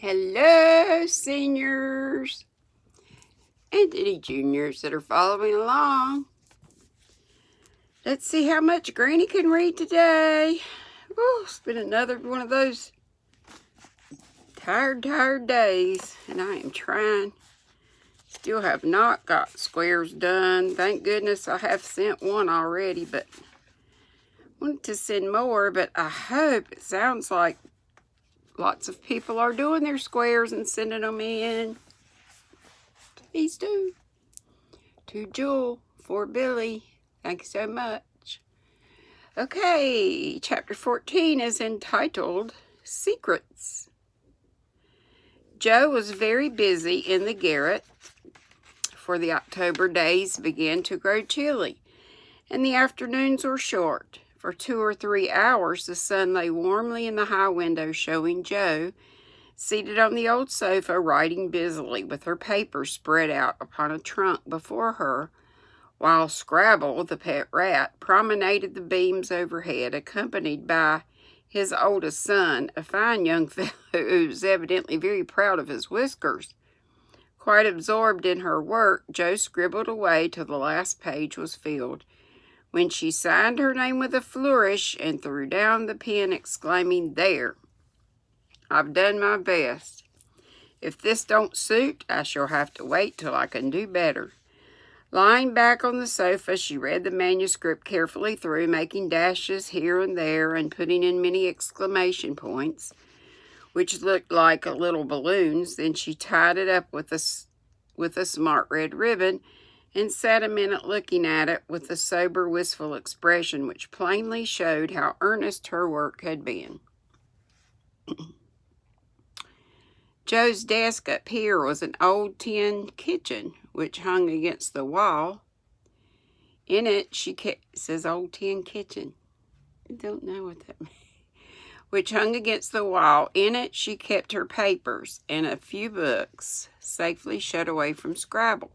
Hello, seniors and any juniors that are following along. Let's see how much Granny can read today. Ooh, it's been another one of those tired days, and I am trying. Still have not got squares done. Thank goodness I have sent one already, but wanted to send more, but I hope it sounds like lots of people are doing their squares and sending them in. Please do. To Jewel, for Billy. Thank you so much. Okay, chapter 14 is entitled Secrets. Joe was very busy in the garret, for the October days began to grow chilly, and the afternoons were short. For 2 or 3 hours the sun lay warmly in the high window, showing Joe seated on the old sofa, writing busily, with her papers spread out upon a trunk before her, while Scrabble, the pet rat, promenaded the beams overhead, accompanied by his oldest son, a fine young fellow who was evidently very proud of his whiskers. Quite absorbed in her work, Joe scribbled away till the last page was filled, when she signed her name with a flourish and threw down the pen, exclaiming, "There! I've done my best. If this don't suit, I shall have to wait till I can do better." Lying back on the sofa, she read the manuscript carefully through, making dashes here and there and putting in many exclamation points, which looked like little balloons. Then she tied it up with a smart red ribbon and sat a minute looking at it with a sober, wistful expression which plainly showed how earnest her work had been. Joe's desk up here was an old tin kitchen, which hung against the wall. In it she kept, it says old tin kitchen. I don't know what that means. Which hung against the wall. In it she kept her papers and a few books, safely shut away from Scrabble,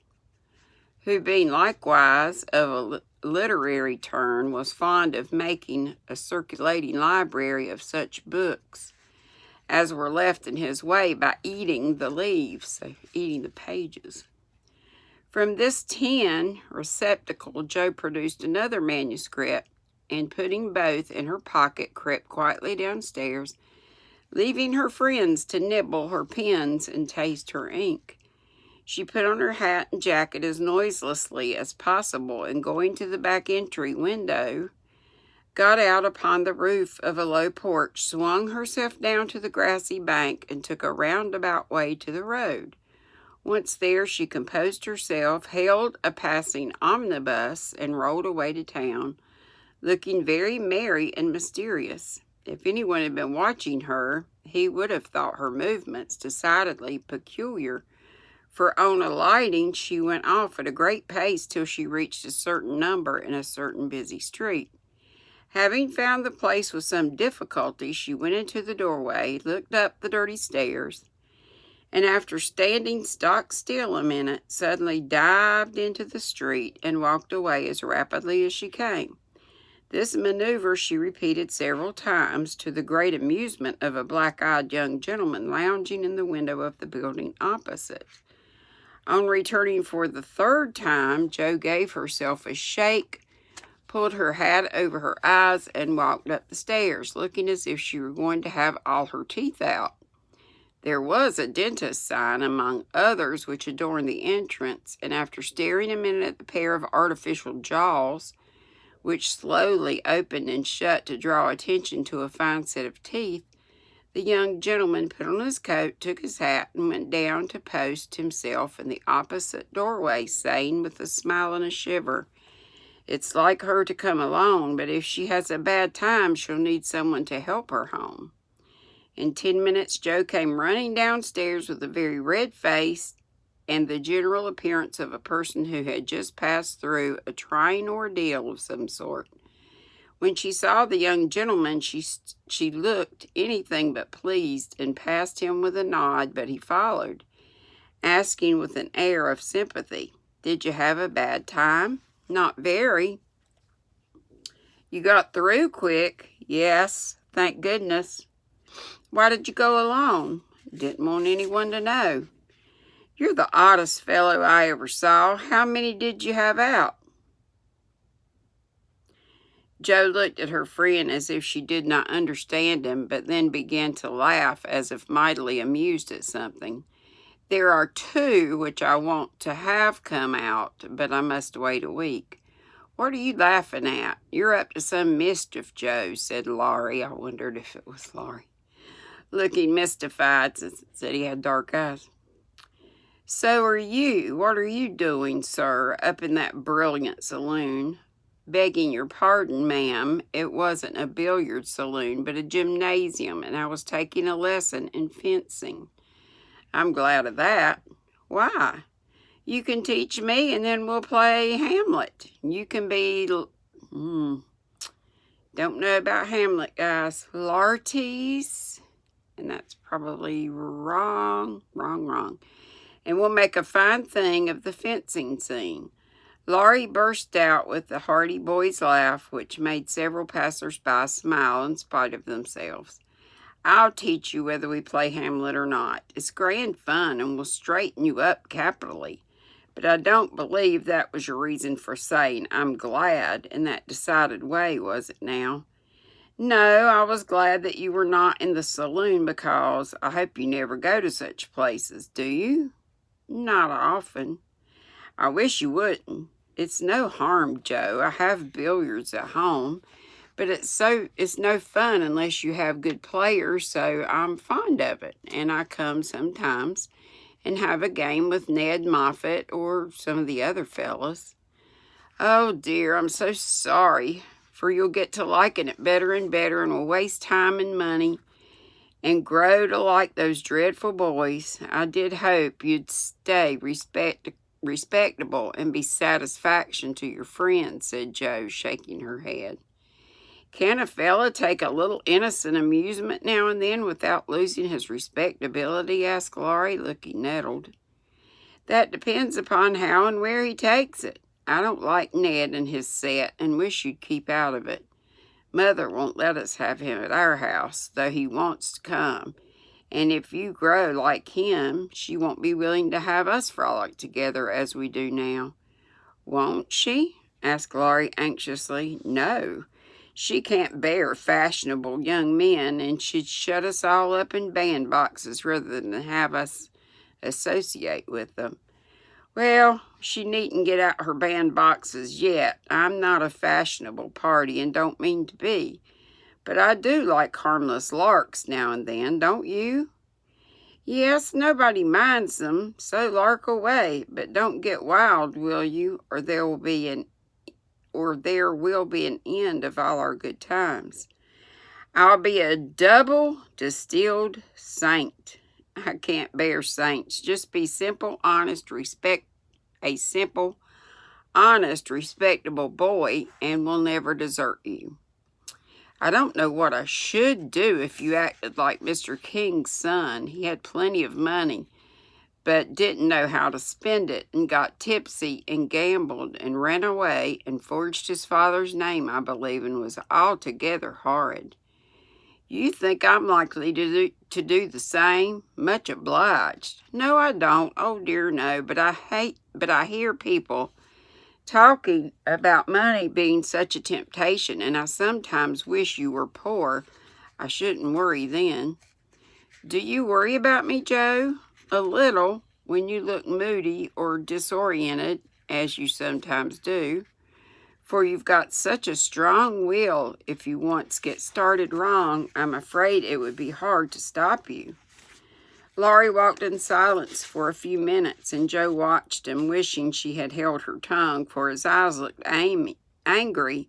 who, being likewise of a literary turn, was fond of making a circulating library of such books as were left in his way by eating the leaves, so eating the pages. From this tin receptacle, Joe produced another manuscript, and putting both in her pocket, crept quietly downstairs, leaving her friends to nibble her pens and taste her ink. She put on her hat and jacket as noiselessly as possible, and going to the back entry window, got out upon the roof of a low porch, swung herself down to the grassy bank, and took a roundabout way to the road. Once there, she composed herself, hailed a passing omnibus, and rolled away to town, looking very merry and mysterious. If anyone had been watching her, he would have thought her movements decidedly peculiar, for on alighting she went off at a great pace till she reached a certain number in a certain busy street. Having found the place with some difficulty, she went into the doorway, looked up the dirty stairs, and after standing stock still a minute, suddenly dived into the street and walked away as rapidly as she came. This maneuver she repeated several times, to the great amusement of a black-eyed young gentleman lounging in the window of the building opposite. On returning for the third time, Joe gave herself a shake, pulled her hat over her eyes, and walked up the stairs, looking as if she were going to have all her teeth out. There was a dentist's sign among others which adorned the entrance, and after staring a minute at the pair of artificial jaws, which slowly opened and shut to draw attention to a fine set of teeth, the young gentleman put on his coat, took his hat, and went down to post himself in the opposite doorway, saying with a smile and a shiver, "It's like her to come alone, but if she has a bad time, she'll need someone to help her home." In 10 minutes, Joe came running downstairs with a very red face and the general appearance of a person who had just passed through a trying ordeal of some sort. When she saw the young gentleman, she looked anything but pleased, and passed him with a nod, but he followed, asking with an air of sympathy, "Did you have a bad time?" "Not very." "You got through quick?" "Yes, thank goodness." "Why did you go alone?" Didn't want anyone to know. You're the oddest fellow I ever saw. How many did you have out? Joe looked at her friend as if she did not understand him, but then began to laugh as if mightily amused at something. There are 2 which I want to have come out, but I must wait a week. What are you laughing at? You're up to some mischief, Joe, said Laurie. I wondered if it was Laurie. Looking mystified, since it said he had dark eyes. So are you. What are you doing, sir, up in that brilliant saloon? Begging your pardon, ma'am, it wasn't a billiard saloon, but a gymnasium, and I was taking a lesson in fencing. I'm glad of that. Why? You can teach me, and then we'll play Hamlet. You can be, don't know about Hamlet, guys. Laertes, and that's probably wrong. And we'll make a fine thing of the fencing scene. Laurie burst out with a hearty boy's laugh, which made several passers-by smile in spite of themselves. I'll teach you whether we play Hamlet or not. It's grand fun and will straighten you up capitally. But I don't believe that was your reason for saying I'm glad in that decided way, was it now? No, I was glad that you were not in the saloon because I hope you never go to such places, do you? Not often. I wish you wouldn't. It's no harm, Joe. I have billiards at home, but it's no fun unless you have good players, so I'm fond of it. And I come sometimes and have a game with Ned Moffat or some of the other fellas. Oh dear, I'm so sorry, for you'll get to liking it better and better and will waste time and money and grow to like those dreadful boys. I did hope you'd stay respectable and be satisfaction to your friends, said Joe, shaking her head. Can a fella take a little innocent amusement now and then without losing his respectability? Asked Laurie, looking nettled. That depends upon how and where he takes it. I don't like Ned and his set and wish you'd keep out of it. Mother won't let us have him at our house, though he wants to come. And if you grow like him, she won't be willing to have us frolic together as we do now. Won't she? Asked Laurie anxiously. No, she can't bear fashionable young men, and she'd shut us all up in bandboxes rather than have us associate with them. Well, she needn't get out her bandboxes yet. I'm not a fashionable party and don't mean to be. But I do like harmless larks now and then, don't you? Yes, nobody minds them, so lark away, but don't get wild, will you, or there will be an end of all our good times. I'll be a double distilled saint. I can't bear saints. Just be simple, honest, respectable boy, and we'll never desert you. I don't know what I should do if you acted like Mr. King's son. He had plenty of money, but didn't know how to spend it and got tipsy and gambled and ran away and forged his father's name, I believe, and was altogether horrid. You think I'm likely to do the same? Much obliged. No, I don't. Oh, dear, no. But I hear people talking about money being such a temptation, and I sometimes wish you were poor. I shouldn't worry then. Do you worry about me, Joe? A little, when you look moody or disoriented, as you sometimes do. For you've got such a strong will. If you once get started wrong, I'm afraid it would be hard to stop you. Laurie walked in silence for a few minutes, and Joe watched him, wishing she had held her tongue, for his eyes looked angry,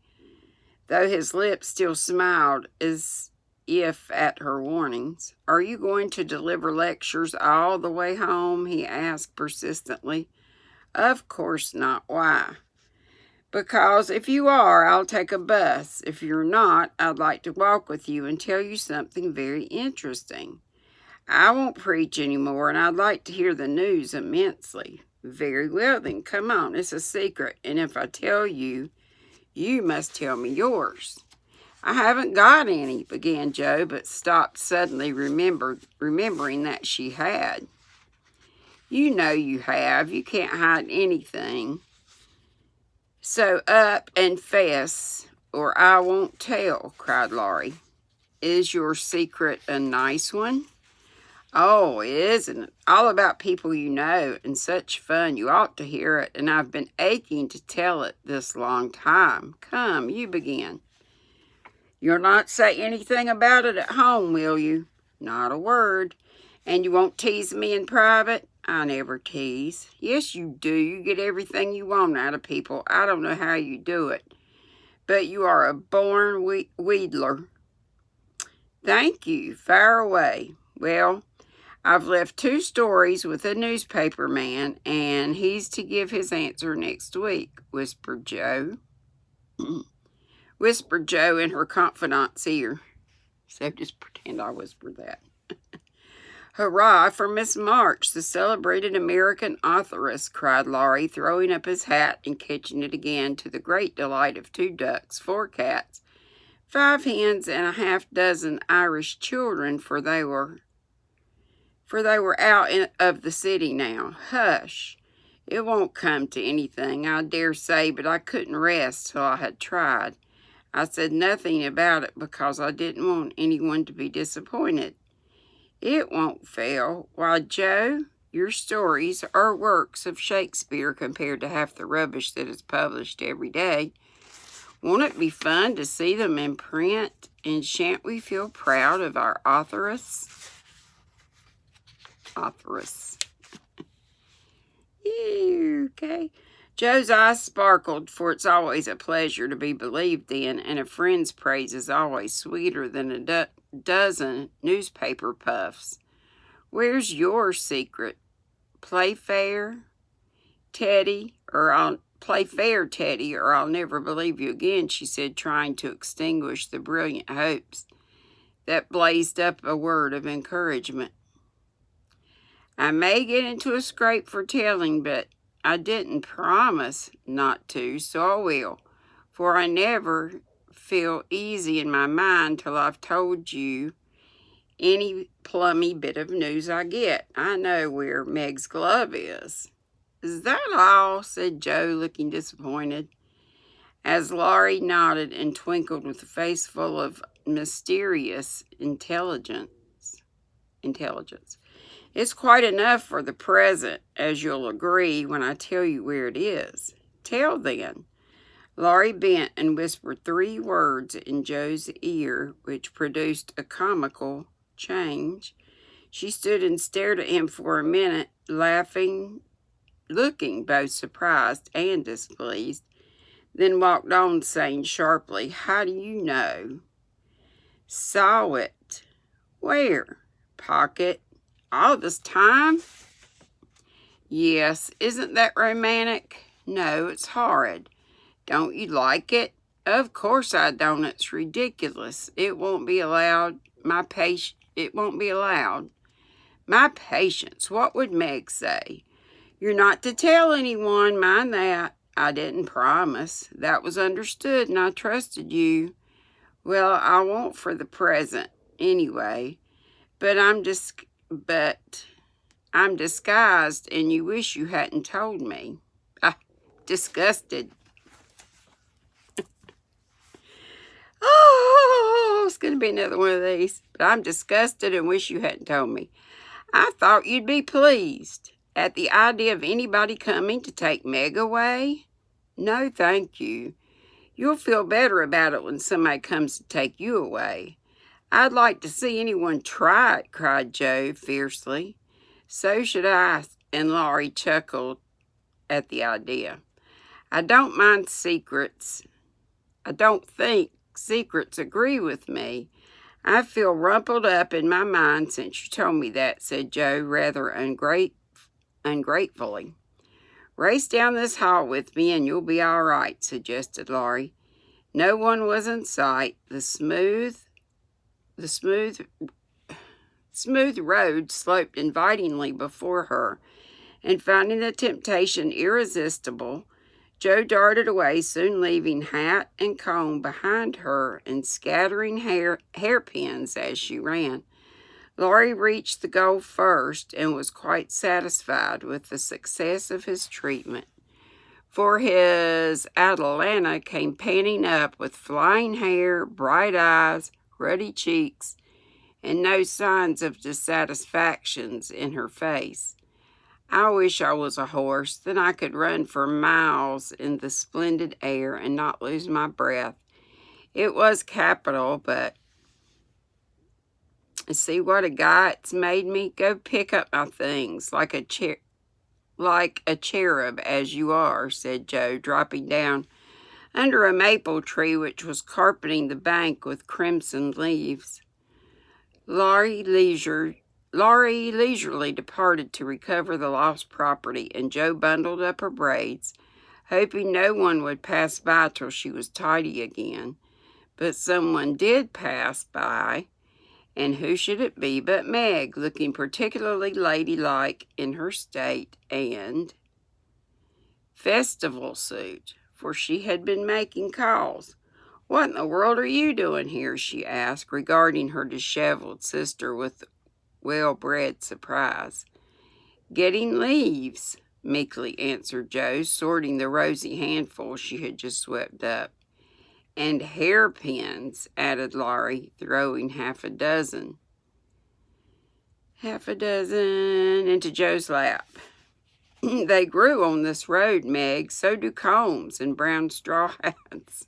though his lips still smiled as if at her warnings. Are you going to deliver lectures all the way home? He asked persistently. Of course not. Why? Because if you are, I'll take a bus. If you're not, I'd like to walk with you and tell you something very interesting. I won't preach anymore, and I'd like to hear the news immensely. Very well, then, come on. It's a secret, and if I tell you, you must tell me yours. I haven't got any, began Joe, but stopped suddenly, remembering that she had. You know you have. You can't hide anything. So up and fess, or I won't tell, cried Laurie. Is your secret a nice one? Oh, it isn't. All about people you know, and such fun. You ought to hear it, and I've been aching to tell it this long time. Come, you begin. You'll not say anything about it at home, will you? Not a word. And you won't tease me in private? I never tease. Yes, you do. You get everything you want out of people. I don't know how you do it. But you are a born wheedler. Thank you. Fire away. Well, I've left 2 stories with a newspaper man, and he's to give his answer next week, whispered Joe. Whispered Joe in her confidant's ear. So just pretend I whispered that. Hurrah for Miss March, the celebrated American authoress, cried Laurie, throwing up his hat and catching it again, to the great delight of 2 ducks, 4 cats, 5 hens, and a half-dozen Irish children, for they were out of the city now. Hush! It won't come to anything, I dare say, but I couldn't rest till I had tried. I said nothing about it because I didn't want anyone to be disappointed. It won't fail. Why, Joe, your stories are works of Shakespeare compared to half the rubbish that is published every day. Won't it be fun to see them in print? And shan't we feel proud of our authoress? Okay. Joe's eyes sparkled, for it's always a pleasure to be believed in, and a friend's praise is always sweeter than a dozen newspaper puffs. Where's your secret? Play fair, Teddy, or I'll never believe you again, she said, trying to extinguish the brilliant hopes that blazed up a word of encouragement. I may get into a scrape for telling, but I didn't promise not to, so I will, for I never feel easy in my mind till I've told you any plummy bit of news I get. I know where Meg's glove is. Is that all? Said Joe, looking disappointed, as Laurie nodded and twinkled with a face full of mysterious intelligence. It's quite enough for the present, as you'll agree when I tell you where it is. Tell then. Laurie bent and whispered 3 words in Joe's ear, which produced a comical change. She stood and stared at him for a minute, laughing, looking both surprised and displeased, then walked on, saying sharply, How do you know? Saw it. Where? Pocket. All this time? Yes. Isn't that romantic? No, it's horrid. Don't you like it? Of course I don't. It's ridiculous. It won't be allowed. It won't be allowed. My patience. What would Meg say? You're not to tell anyone, mind that. I didn't promise. That was understood, and I trusted you. Well, I won't for the present, anyway. But I'm disguised, and you wish you hadn't told me. Disgusted. Oh, it's going to be another one of these. But I'm disgusted and wish you hadn't told me. I thought you'd be pleased at the idea of anybody coming to take Meg away. No, thank you. You'll feel better about it when somebody comes to take you away. I'd like to see anyone try it, cried Joe fiercely. So should I, and Laurie chuckled at the idea. I don't mind secrets. I don't think secrets agree with me. I feel rumpled up in my mind since you told me that, said Joe, rather ungratefully. Race down this hall with me and you'll be all right, suggested Laurie. No one was in sight. The smooth road sloped invitingly before her, and finding the temptation irresistible, Jo darted away, soon leaving hat and comb behind her and scattering hairpins as she ran. Laurie reached the goal first and was quite satisfied with the success of his treatment, for his Atalanta came panting up with flying hair, bright eyes, ruddy cheeks, and no signs of dissatisfactions in her face. I wish I was a horse, then I could run for miles in the splendid air and not lose my breath. It was capital, but see what a guy it's made me? Go pick up my things like a cherub as you are, said Jo, dropping down under a maple tree which was carpeting the bank with crimson leaves. Laurie leisurely departed to recover the lost property, and Jo bundled up her braids, hoping no one would pass by till she was tidy again. But someone did pass by, and who should it be but Meg, looking particularly ladylike in her state and festival suit, for she had been making calls. "What in the world are you doing here?" she asked, regarding her disheveled sister with well-bred surprise. "Getting leaves," meekly answered Jo, sorting the rosy handful she had just swept up. "And hairpins," added Laurie, throwing half a dozen into Jo's lap. "They grew on this road, Meg. So do combs and brown straw hats."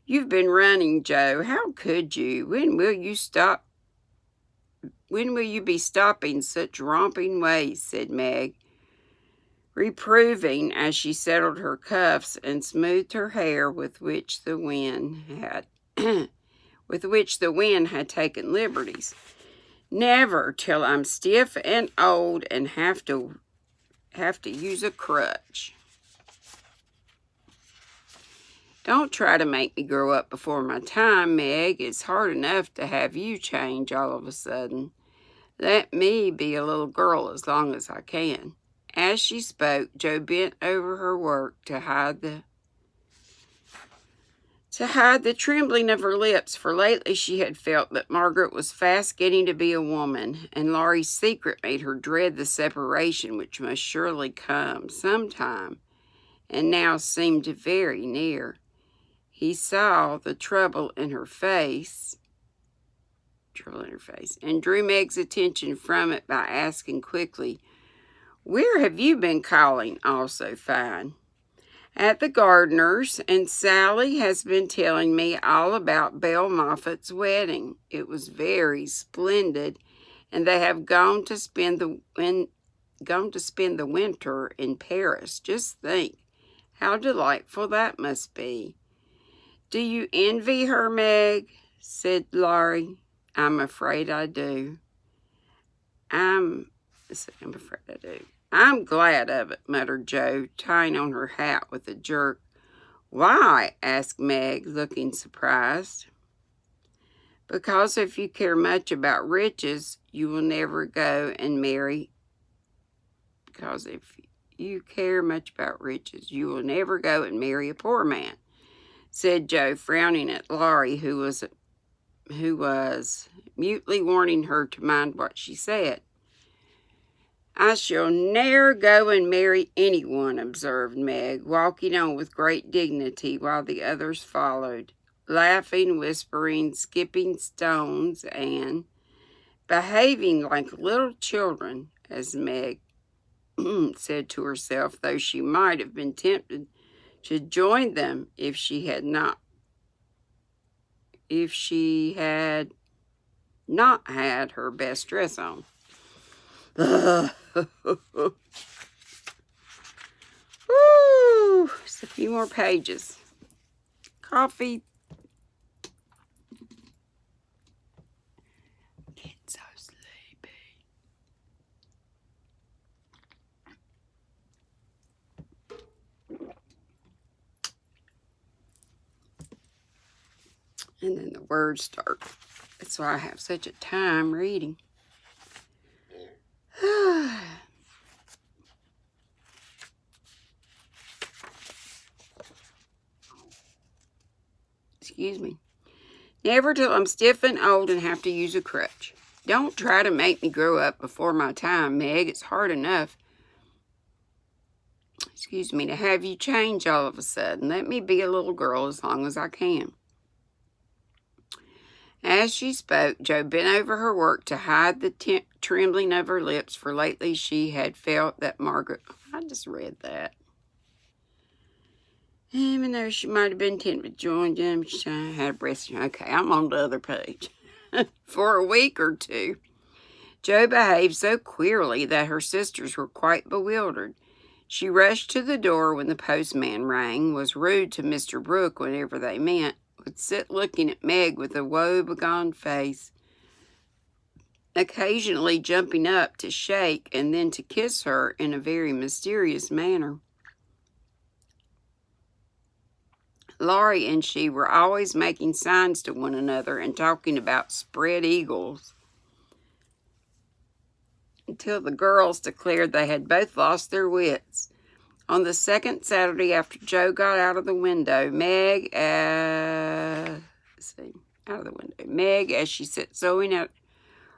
"You've been running, Jo. How could you? When will you stop? When will you be stopping such romping ways?" said Meg, reproving as she settled her cuffs and smoothed her hair with which the wind had taken liberties. "Never till I'm stiff and old and have to use a crutch." "Don't try to make me grow up before my time, Meg. It's hard enough to have you change all of a sudden. Let me be a little girl as long as I can." As she spoke, Jo bent over her work to hide the trembling of her lips, for lately she had felt that Margaret was fast getting to be a woman, and Laurie's secret made her dread the separation which must surely come sometime, and now seemed very near. He saw the trouble in her face, and drew Meg's attention from it by asking quickly, "Where have you been calling all so fine?" "At the gardener's, and Sally has been telling me all about Belle Moffat's wedding. It was very splendid, and they have gone to spend the winter in Paris. Just think, how delightful that must be." "Do you envy her, Meg?" said Laurie. I'm afraid I do. I'm glad of it," muttered Jo, tying on her hat with a jerk. "Why?" asked Meg, looking surprised. "Because if you care much about riches, you will never go and marry. Because if you care much about riches, you will never go and marry a poor man," said Jo, frowning at Laurie, who was mutely warning her to mind what she said. "I shall ne'er go and marry anyone," observed Meg, walking on with great dignity while the others followed, laughing, whispering, skipping stones, and behaving like little children, as Meg said to herself, though she might have been tempted to join them if she had not had her best dress on. Woo! Just a few more pages. Coffee. Getting so sleepy. And then the words start. That's why I have such a time reading. Excuse me. Never till I'm stiff and old and have to use a crutch. Don't try to make me grow up before my time, Meg. It's hard enough, to have you change all of a sudden. Let me be a little girl as long as I can. As she spoke, Jo bent over her work to hide the trembling of her lips, for lately she had felt that Margaret... I just read that. Even though she might have been tempted to join them, she had a breast... Okay, I'm on the other page. For a week or two, Jo behaved so queerly that her sisters were quite bewildered. She rushed to the door when the postman rang, was rude to Mr. Brooke whenever they met, would sit looking at Meg with a woe-begone face, occasionally jumping up to shake and then to kiss her in a very mysterious manner. Laurie and she were always making signs to one another and talking about spread eagles, until the girls declared they had both lost their wits. On the second Saturday after Jo got out of the window, Meg, as she sat sewing at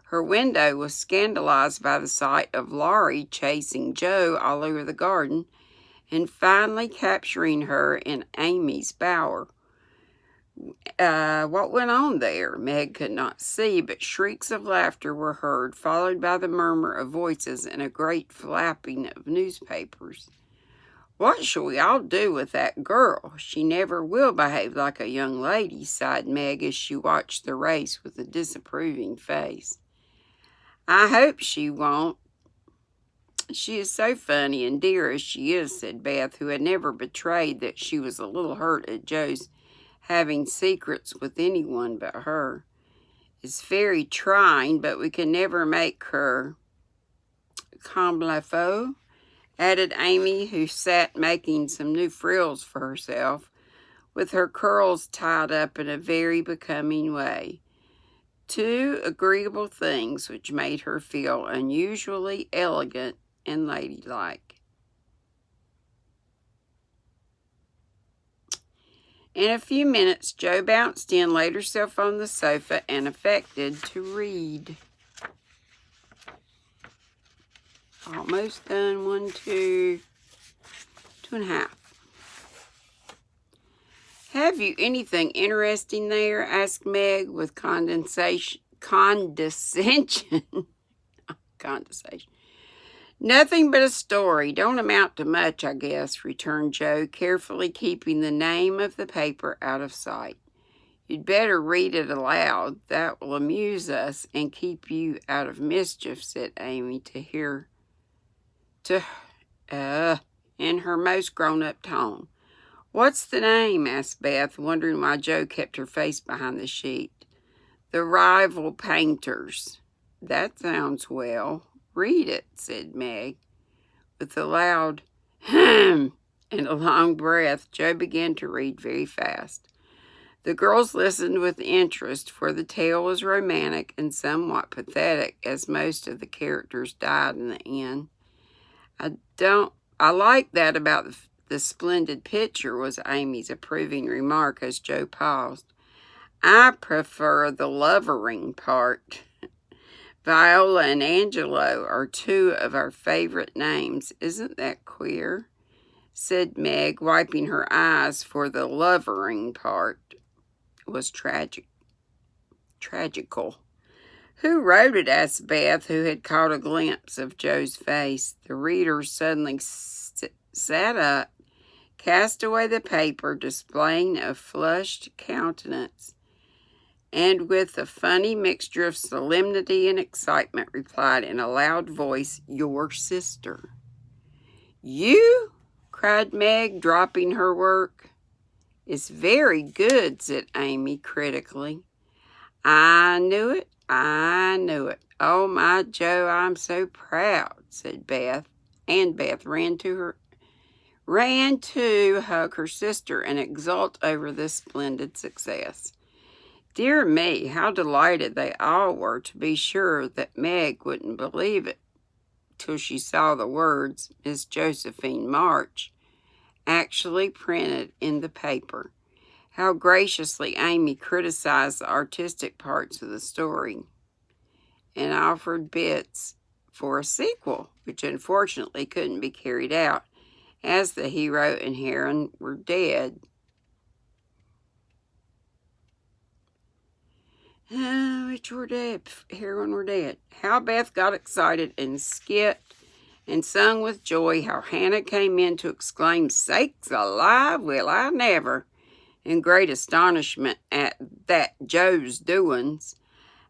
her window, was scandalized by the sight of Laurie chasing Jo all over the garden and finally capturing her in Amy's bower. What went on there, Meg could not see, but shrieks of laughter were heard, followed by the murmur of voices and a great flapping of newspapers. What shall we all do with that girl? She never will behave like a young lady, sighed Meg as she watched the race with a disapproving face. I hope she won't. She is so funny and dear as she is, said Beth, who had never betrayed that she was a little hurt at Jo's having secrets with anyone but her. It's very trying, but we can never make her comme il faut, added Amy, who sat making some new frills for herself, with her curls tied up in a very becoming way. Two agreeable things which made her feel unusually elegant and ladylike. In a few minutes, Jo bounced in, laid herself on the sofa, and affected to read. Almost done. 1, 2, 2.5. Have you anything interesting there? Asked Meg with condescension. Condescension. Nothing but a story. Don't amount to much, I guess, returned Jo, carefully keeping the name of the paper out of sight. You'd better read it aloud. That will amuse us and keep you out of mischief, said Amy in her most grown-up tone. What's the name? Asked Beth, wondering why Jo kept her face behind the sheet. The Rival Painters. That sounds well. Read it, said Meg. With a loud hem and a long breath, Jo began to read very fast. The girls listened with interest, for the tale was romantic and somewhat pathetic, as most of the characters died in the end. I like that about the splendid picture, was Amy's approving remark as Jo paused. I prefer the lovering part. Viola and Angelo are two of our favorite names. Isn't that queer? Said Meg, wiping her eyes, for the lovering part was tragical. Who wrote it? Asked Beth, who had caught a glimpse of Jo's face. The reader suddenly sat up, cast away the paper, displaying a flushed countenance, and with a funny mixture of solemnity and excitement replied in a loud voice, Your sister. You? Cried Meg, dropping her work. It's very good, said Amy critically. I knew it. Oh, my Jo, I'm so proud, said Beth. And Beth ran to hug her sister and exult over this splendid success. Dear me, how delighted they all were to be sure that Meg wouldn't believe it till she saw the words Miss Josephine March actually printed in the paper. how graciously Amy criticized the artistic parts of the story and offered bits for a sequel, which unfortunately couldn't be carried out, as the hero and heroine were dead. Which were dead. Heroine were dead. How Beth got excited and skipped and sung with joy. How Hannah came in to exclaim, "Sakes alive, will I never!" in great astonishment at that Joe's doings.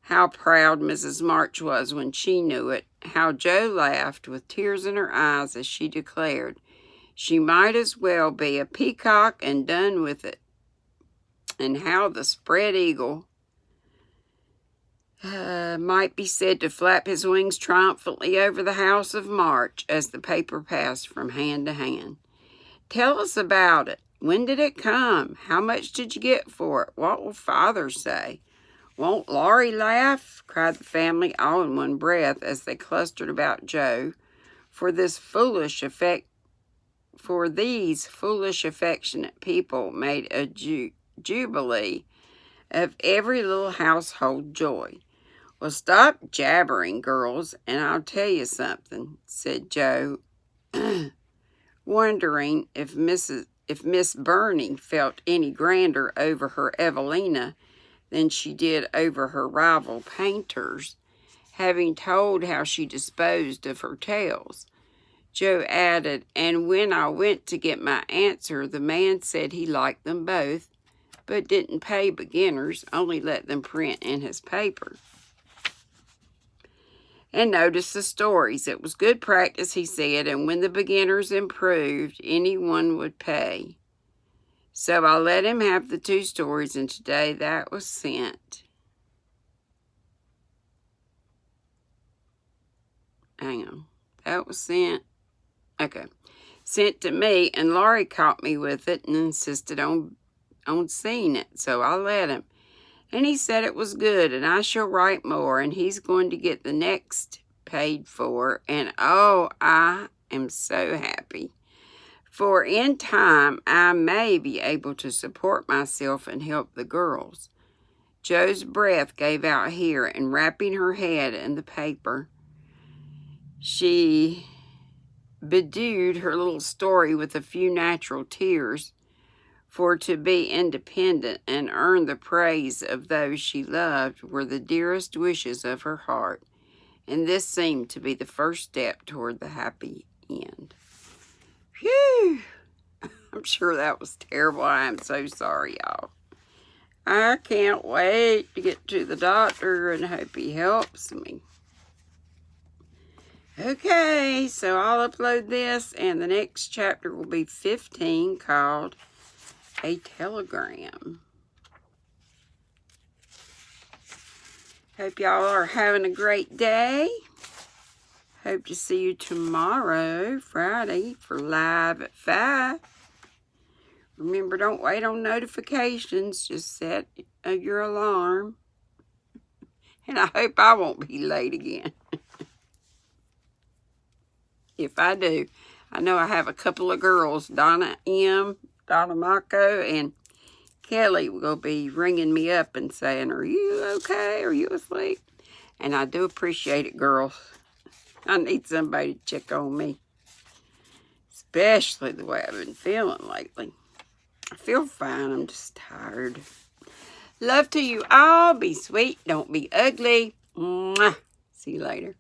How proud Mrs. March was when she knew it. How Joe laughed with tears in her eyes as she declared she might as well be a peacock and done with it. And how the spread eagle might be said to flap his wings triumphantly over the house of March as the paper passed from hand to hand. "Tell us about it. When did it come? How much did you get for it? What will Father say? Won't Laurie laugh?" cried the family all in one breath as they clustered about Joe, for these foolish, affectionate people made a jubilee of every little household joy. "Well, stop jabbering, girls, and I'll tell you something," said Joe, wondering if Miss Burney felt any grander over her Evelina than she did over her rival painters, having told how she disposed of her tales. Joe added, "And when I went to get my answer, the man said he liked them both, but didn't pay beginners, only let them print in his paper. And notice the stories. It was good practice, he said, and when the beginners improved, anyone would pay. So I let him have the 2 stories, and today that was sent." Hang on. That was sent. Okay. Sent to me, and Laurie caught me with it and insisted on seeing it, so I let him. And he said it was good, and I shall write more, and he's going to get the next paid for, and oh, I am so happy. For in time, I may be able to support myself and help the girls. Joe's breath gave out here, and wrapping her head in the paper, she bedewed her little story with a few natural tears, for to be independent and earn the praise of those she loved were the dearest wishes of her heart, and this seemed to be the first step toward the happy end. Phew! I'm sure that was terrible. I am so sorry, y'all. I can't wait to get to the doctor and hope he helps me. Okay, so I'll upload this, and the next chapter will be 15, called A Telegram. Hope y'all are having a great day. Hope to see you tomorrow, Friday, for Live at 5. Remember, don't wait on notifications. Just set your alarm. And I hope I won't be late again. If I do, I know I have a couple of girls, Donna Mako, and Kelly will be ringing me up and saying, "Are you okay? Are you asleep?" And I do appreciate it, girls. I need somebody to check on me. Especially the way I've been feeling lately. I feel fine. I'm just tired. Love to you all. Be sweet. Don't be ugly. Mwah. See you later.